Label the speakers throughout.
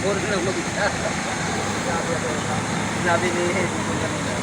Speaker 1: Puro na lang mag-isa. Sabi ni Edison kanina.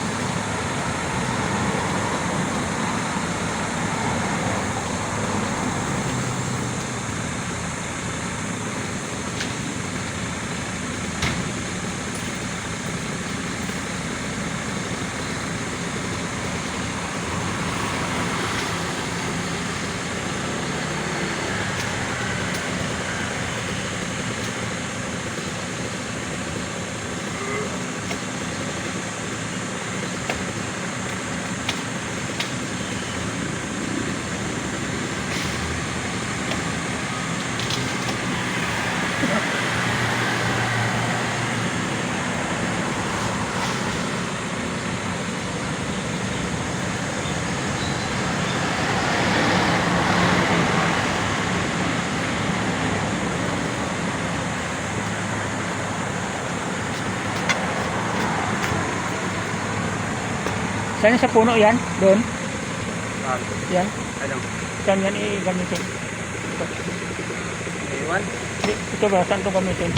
Speaker 2: Saan sa puno yan? Doon? Yan?
Speaker 1: Ano?
Speaker 2: Saan yan i-gamitin?
Speaker 1: Iwan?
Speaker 2: Ito ba? Saan ito gamitin?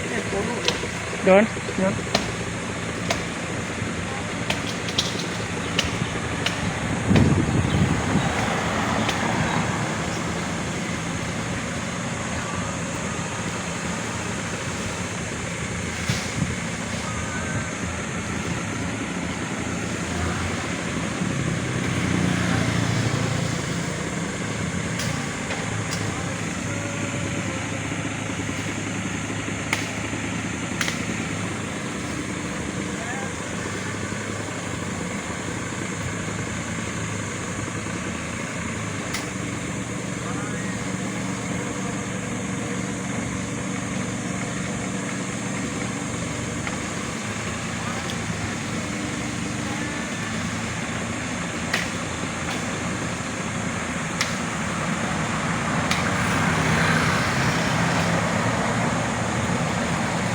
Speaker 1: Yan, puno.
Speaker 2: Doon? Yun?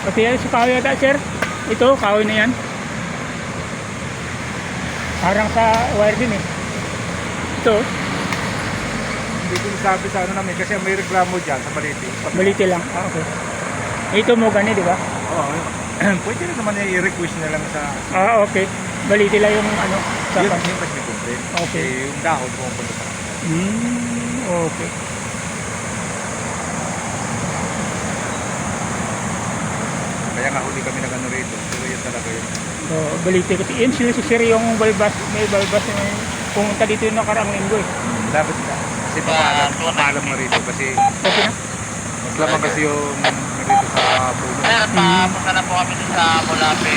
Speaker 2: Pati yan sa kahoy yata, sir. Ito, kahoy na yan. Parang sa wire din eh. Ito,
Speaker 3: Hindi ko sabi sa ano namin kasi may reklamo dyan sa Baliti.
Speaker 2: baliti lang. Ah, okay. Ito mo gani, di ba?
Speaker 3: Oo. Pwede rin naman i-request na lang sa...
Speaker 2: Ah, okay. Baliti lang yung ano. Sa
Speaker 3: Yun, yung mas complain.
Speaker 2: Okay.
Speaker 3: Yung dahon pumunta sa...
Speaker 2: Okay.
Speaker 3: Kaya nga huli kami nag-ano rito. Pero yun talaga yun.
Speaker 2: So, baliti. Kasi yun sila si sir yung balbas. May balbas na pumunta dito yung nakaraang linggo eh.
Speaker 3: Dapat ka. Kasi papaalam mo rito. Kasi
Speaker 2: Okay na?
Speaker 3: mas lamang kasi yung rito sa puno.
Speaker 1: Sir, papunta na po kami sa Molape.